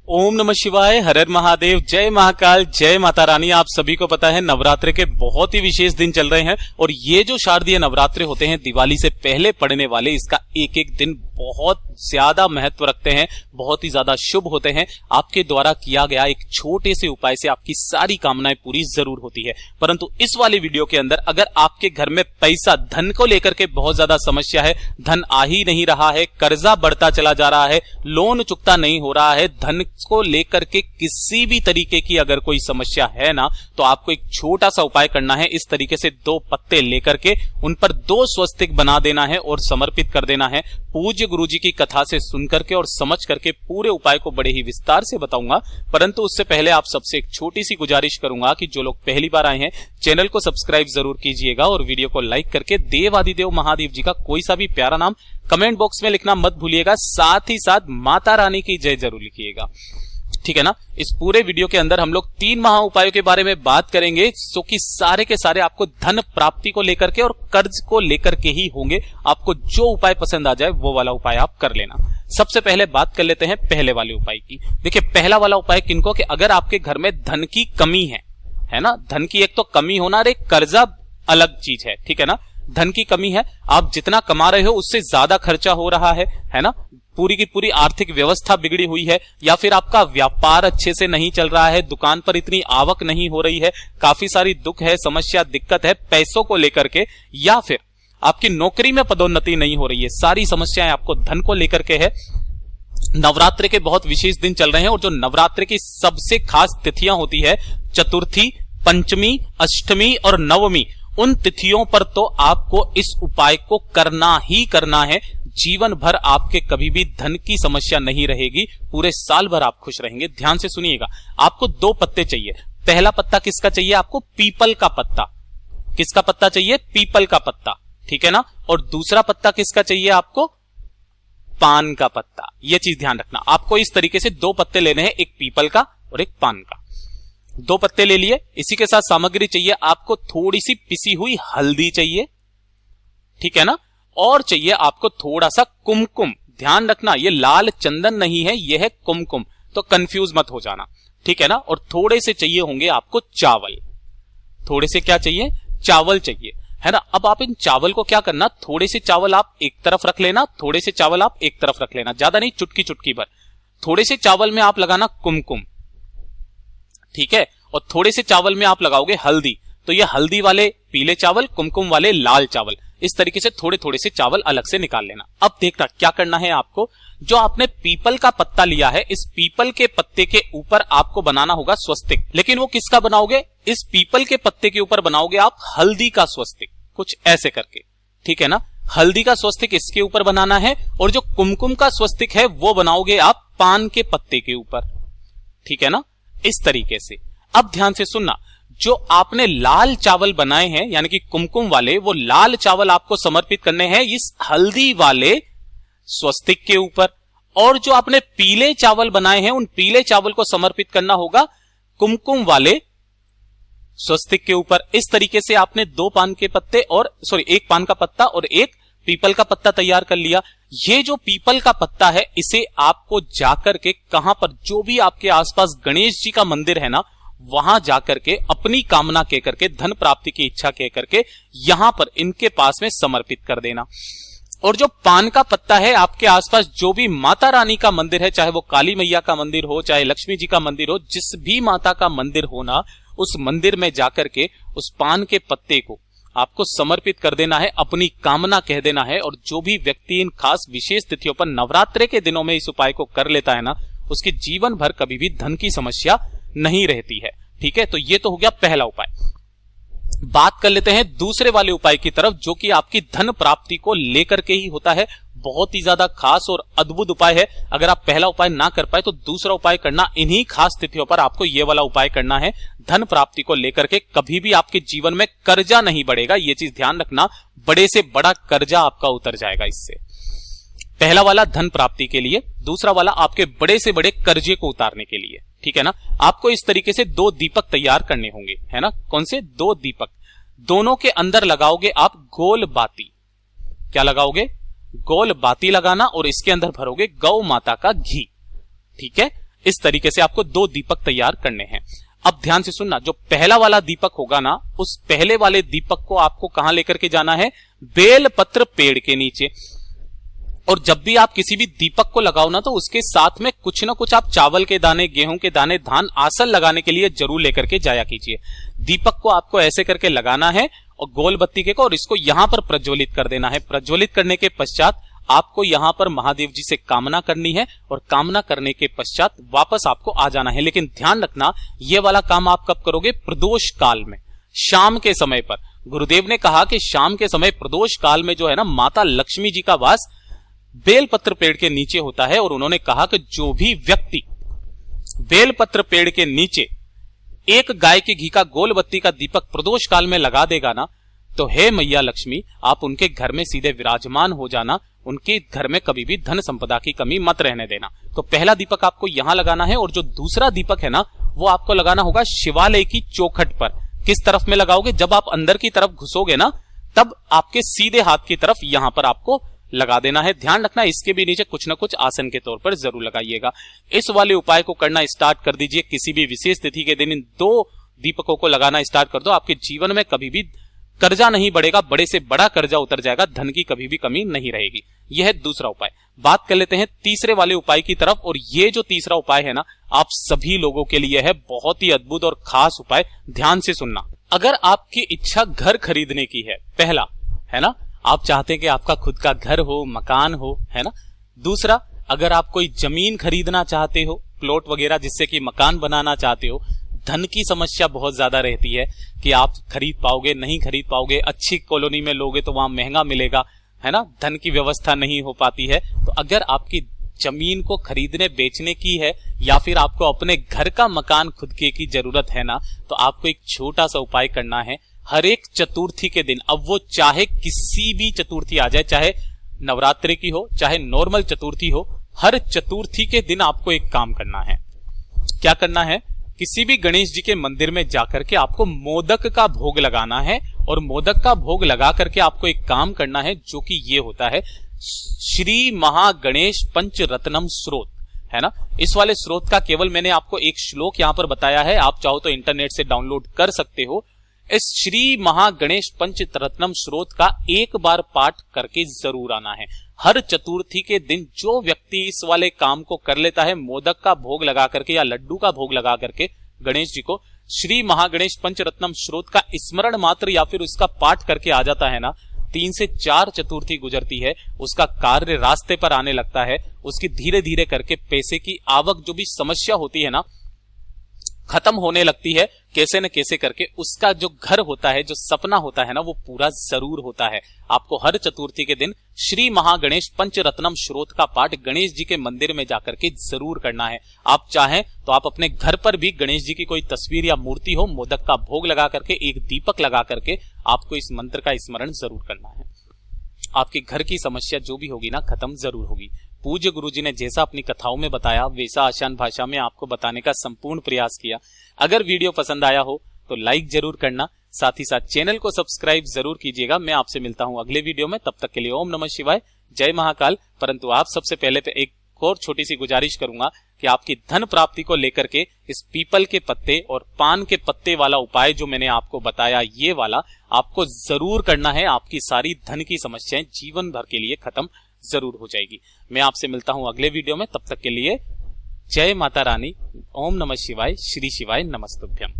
ओम नमः शिवाय, हर हर महादेव, जय महाकाल, जय माता रानी। आप सभी को पता है नवरात्रि के बहुत ही विशेष दिन चल रहे हैं और ये जो शारदीय नवरात्रि होते हैं दिवाली से पहले पड़ने वाले, इसका एक एक दिन बहुत ज्यादा महत्व रखते हैं, बहुत ही ज्यादा शुभ होते हैं। आपके द्वारा किया गया एक छोटे से उपाय से आपकी सारी कामनाएं पूरी जरूर होती है। परंतु इस वाले वीडियो के अंदर अगर आपके घर में पैसा, धन को लेकर के बहुत ज्यादा समस्या है, धन आ ही नहीं रहा है, कर्जा बढ़ता चला जा रहा है, लोन चुकता नहीं हो रहा है, धन को लेकर के किसी भी तरीके की अगर कोई समस्या है ना, तो आपको एक छोटा सा उपाय करना है। इस तरीके से 2 पत्ते लेकर के उन पर 2 स्वस्तिक बना देना है और समर्पित कर देना है। पूज्य गुरुजी की कथा से सुन करके और समझ करके पूरे उपाय को बड़े ही विस्तार से बताऊंगा। परंतु उससे पहले आप सबसे एक छोटी सी गुजारिश करूंगा कि जो लोग पहली बार आए हैं चैनल को सब्सक्राइब जरूर कीजिएगा और वीडियो को लाइक करके देव आदिदेव महादेव जी का कोई सा भी प्यारा नाम कमेंट बॉक्स में लिखना मत भूलिएगा। साथ ही साथ माता रानी की जय जरूर लिखिएगा, ठीक है ना। इस पूरे वीडियो के अंदर हम लोग 3 महा उपायों के बारे में बात करेंगे, जो कि सारे के सारे आपको धन प्राप्ति को लेकर के और कर्ज को लेकर के ही होंगे। आपको जो उपाय पसंद आ जाए वो वाला उपाय आप कर लेना। सबसे पहले बात कर लेते हैं पहले वाले उपाय की। देखिए, पहला वाला उपाय किनको, कि अगर आपके घर में धन की कमी है ना, धन की एक तो कमी होना और एक कर्जा अलग चीज है, ठीक है ना। धन की कमी है, आप जितना कमा रहे हो उससे ज्यादा खर्चा हो रहा है ना, पूरी की पूरी आर्थिक व्यवस्था बिगड़ी हुई है, या फिर आपका व्यापार अच्छे से नहीं चल रहा है, दुकान पर इतनी आवक नहीं हो रही है, काफी सारी दुख है, समस्या, दिक्कत है पैसों को लेकर के, या फिर आपकी नौकरी में पदोन्नति नहीं हो रही है, सारी समस्याएं आपको धन को लेकर के है। नवरात्रि के बहुत विशेष दिन चल रहे हैं और जो नवरात्रि की सबसे खास तिथियां होती है, चतुर्थी, पंचमी, अष्टमी और नवमी, उन तिथियों पर तो आपको इस उपाय को करना ही करना है। जीवन भर आपके कभी भी धन की समस्या नहीं रहेगी, पूरे साल भर आप खुश रहेंगे। ध्यान से सुनिएगा, आपको 2 पत्ते चाहिए। पहला पत्ता किसका चाहिए आपको? पीपल का पत्ता। किसका पत्ता चाहिए? पीपल का पत्ता, ठीक है ना। और दूसरा पत्ता किसका चाहिए आपको? पान का पत्ता। यह चीज ध्यान रखना, आपको इस तरीके से 2 पत्ते लेने हैं, एक पीपल का और एक पान का। 2 पत्ते ले लिए। इसी के साथ सामग्री चाहिए आपको, थोड़ी सी पिसी हुई हल्दी चाहिए, ठीक है ना, और चाहिए आपको थोड़ा सा कुमकुम। ध्यान रखना, ये लाल चंदन नहीं है, ये है कुमकुम, तो कंफ्यूज मत हो जाना, ठीक है ना। और थोड़े से चाहिए होंगे आपको चावल। थोड़े से क्या चाहिए? चावल चाहिए, है ना। अब आप इन चावल को क्या करना, थोड़े से चावल आप एक तरफ रख लेना, थोड़े से चावल आप एक तरफ रख लेना, ज्यादा नहीं, चुटकी चुटकी भर। थोड़े से चावल में आप लगाना कुमकुम, ठीक है, और थोड़े से चावल में आप लगाओगे हल्दी। तो ये हल्दी वाले पीले चावल, कुमकुम वाले लाल चावल, इस तरीके से थोड़े थोड़े से चावल अलग से निकाल लेना। अब देखना क्या करना है आपको, जो आपने पीपल का पत्ता लिया है, इस पीपल के पत्ते के ऊपर आपको बनाना होगा स्वस्तिक। लेकिन वो किसका बनाओगे? इस पीपल के पत्ते के ऊपर बनाओगे आप हल्दी का स्वस्तिक, कुछ ऐसे करके, ठीक है ना। हल्दी का स्वस्तिक इसके ऊपर बनाना है और जो कुमकुम का स्वस्तिक है वो बनाओगे आप पान के पत्ते के ऊपर, ठीक है ना, इस तरीके से। अब ध्यान से सुनना, जो आपने लाल चावल बनाए हैं यानी कि कुमकुम वाले, वो लाल चावल आपको समर्पित करने हैं इस हल्दी वाले स्वस्तिक के ऊपर, और जो आपने पीले चावल बनाए हैं उन पीले चावल को समर्पित करना होगा कुमकुम वाले स्वस्तिक के ऊपर। इस तरीके से आपने 2 पान के पत्ते और एक पान का पत्ता और एक पीपल का पत्ता तैयार कर लिया। ये जो पीपल का पत्ता है, इसे आपको जाकर के कहां पर, जो भी आपके आसपास गणेश जी का मंदिर है ना, वहां जाकर के अपनी कामना कह करके, धन प्राप्ति की इच्छा कह करके यहां पर इनके पास में समर्पित कर देना। और जो पान का पत्ता है, आपके आसपास जो भी माता रानी का मंदिर है, चाहे वो काली मैया का मंदिर हो, चाहे लक्ष्मी जी का मंदिर हो, जिस भी माता का मंदिर हो ना, उस मंदिर में जाकर के उस पान के पत्ते को आपको समर्पित कर देना है, अपनी कामना कह देना है। और जो भी व्यक्ति इन खास विशेष तिथियों पर नवरात्रि के दिनों में इस उपाय को कर लेता है ना, उसके जीवन भर कभी भी धन की समस्या नहीं रहती है, ठीक है। तो ये तो हो गया पहला उपाय। बात कर लेते हैं दूसरे वाले उपाय की तरफ, जो कि आपकी धन प्राप्ति को लेकर के ही होता है। बहुत ही ज्यादा खास और अद्भुत उपाय है। अगर आप पहला उपाय ना कर पाए तो दूसरा उपाय करना, इन्हीं खास तिथियों पर आपको ये वाला उपाय करना है। धन प्राप्ति को लेकर के कभी भी आपके जीवन में कर्जा नहीं बढ़ेगा, ये चीज ध्यान रखना। बड़े से बड़ा कर्जा आपका उतर जाएगा इससे। पहला वाला धन प्राप्ति के लिए, दूसरा वाला आपके बड़े से बड़े कर्जे को उतारने के लिए, ठीक है ना। आपको इस तरीके से 2 दीपक तैयार करने होंगे, है ना। कौन से? 2 दीपक। दोनों के अंदर लगाओगे आप गोल बाती। क्या लगाओगे? गोल बाती लगाना और इसके अंदर भरोगे गौ माता का घी, ठीक है। इस तरीके से आपको 2 दीपक तैयार करने हैं। अब ध्यान से सुनना, जो पहला वाला दीपक होगा ना, उस पहले वाले दीपक को आपको कहां लेकर के जाना है? बेलपत्र पेड़ के नीचे। और जब भी आप किसी भी दीपक को लगाओ ना, तो उसके साथ में कुछ ना कुछ आप चावल के दाने, गेहूं के दाने, धान आसन लगाने के लिए जरूर लेकर के जाया कीजिए। दीपक को आपको ऐसे करके लगाना है और गोल बत्ती के को, और इसको यहां पर प्रज्वलित कर देना है। प्रज्वलित करने के पश्चात आपको यहां पर महादेव जी से कामना करनी है, और कामना करने के पश्चात वापस आपको आ जाना है। लेकिन ध्यान रखना, ये वाला काम आप कब करोगे? प्रदोष काल में, शाम के समय पर। गुरुदेव ने कहा कि शाम के समय प्रदोष काल में जो है ना, माता लक्ष्मी जी का वास बेलपत्र पेड़ के नीचे होता है। और उन्होंने कहा कि जो भी व्यक्ति बेलपत्र पेड़ के नीचे 1 गाय के घी का गोल बत्ती का दीपक प्रदोष काल में लगा देगा ना, तो हे मैया लक्ष्मी, आप उनके घर में सीधे विराजमान हो जाना। उनके घर में कभी भी धन संपदा की कमी मत रहने देना। तो पहला दीपक आपको यहां लगाना है, और जो दूसरा दीपक है ना, वो आपको लगाना होगा शिवालय की चौखट पर। किस तरफ में लगाओगे? जब आप अंदर की तरफ घुसोगे ना, तब आपके सीधे हाथ की तरफ यहां पर आपको लगा देना है। ध्यान रखना, इसके भी नीचे कुछ ना कुछ आसन के तौर पर जरूर लगाइएगा। इस वाले उपाय को करना स्टार्ट कर दीजिए। किसी भी विशेष तिथि के दिन इन 2 दीपकों को लगाना स्टार्ट कर दो। आपके जीवन में कभी भी कर्जा नहीं बढ़ेगा, बड़े से बड़ा कर्जा उतर जाएगा, धन की कभी भी कमी नहीं रहेगी। यह है दूसरा उपाय। बात कर लेते हैं तीसरे वाले उपाय की तरफ। और ये जो तीसरा उपाय है ना, आप सभी लोगों के लिए है बहुत ही अद्भुत और खास उपाय। ध्यान से सुनना। अगर आपकी इच्छा घर खरीदने की है, पहला है ना, आप चाहते हैं कि आपका खुद का घर हो, मकान हो, है ना। दूसरा, अगर आप कोई जमीन खरीदना चाहते हो, प्लॉट वगैरह, जिससे कि मकान बनाना चाहते हो। धन की समस्या बहुत ज्यादा रहती है कि आप खरीद पाओगे, नहीं खरीद पाओगे। अच्छी कॉलोनी में लोगे तो वहां महंगा मिलेगा, है ना, धन की व्यवस्था नहीं हो पाती है। तो अगर आपकी जमीन को खरीदने बेचने की है, या फिर आपको अपने घर का मकान खुद के की जरूरत है ना, तो आपको एक छोटा सा उपाय करना है। हर एक चतुर्थी के दिन, अब वो चाहे किसी भी चतुर्थी आ जाए, चाहे नवरात्रि की हो, चाहे नॉर्मल चतुर्थी हो, हर चतुर्थी के दिन आपको एक काम करना है। क्या करना है? किसी भी गणेश जी के मंदिर में जाकर के आपको मोदक का भोग लगाना है। और मोदक का भोग लगा करके आपको एक काम करना है, जो कि ये होता है श्री महागणेश पंचरत्नम स्रोत, है ना। इस वाले स्रोत का केवल मैंने आपको एक श्लोक यहां पर बताया है, आप चाहो तो इंटरनेट से डाउनलोड कर सकते हो। इस श्री महागणेश पंचरत्नम स्रोत का एक बार पाठ करके जरूर आना है। हर चतुर्थी के दिन जो व्यक्ति इस वाले काम को कर लेता है, मोदक का भोग लगा करके या लड्डू का भोग लगा करके गणेश जी को श्री महागणेश पंचरत्नम स्रोत का स्मरण मात्र या फिर उसका पाठ करके आ जाता है ना, 3 से 4 चतुर्थी गुजरती है, उसका कार्य रास्ते पर आने लगता है। उसकी धीरे धीरे करके पैसे की आवक, जो भी समस्या होती है ना, खत्म होने लगती है। कैसे न कैसे करके उसका जो घर होता है, जो सपना होता है ना, वो पूरा जरूर होता है। आपको हर चतुर्थी के दिन श्री महागणेश पंचरत्नम स्रोत का पाठ गणेश जी के मंदिर में जाकर के जरूर करना है। आप चाहें तो आप अपने घर पर भी गणेश जी की कोई तस्वीर या मूर्ति हो, मोदक का भोग लगा करके, एक दीपक लगा करके आपको इस मंत्र का स्मरण जरूर करना है। आपके घर की समस्या जो भी होगी ना, खत्म जरूर होगी। पूज्य गुरुजी ने जैसा अपनी कथाओं में बताया, वैसा आसान भाषा में आपको बताने का संपूर्ण प्रयास किया। अगर वीडियो पसंद आया हो तो लाइक जरूर करना, साथ ही साथ चैनल को सब्सक्राइब जरूर कीजिएगा। मैं आपसे मिलता हूं अगले वीडियो में, तब तक के लिए ओम नमः शिवाय, जय महाकाल। परंतु आप सबसे पहले तो एक और छोटी सी गुजारिश करूंगा कि आपकी धन प्राप्ति को लेकर के इस पीपल के पत्ते और पान के पत्ते वाला उपाय जो मैंने आपको बताया, ये वाला आपको जरूर करना है। आपकी सारी धन की समस्याएं जीवन भर के लिए खत्म जरूर हो जाएगी। मैं आपसे मिलता हूं अगले वीडियो में, तब तक के लिए जय माता रानी, ओम नमः शिवाय, श्री शिवाय नमस्तुभ्यम।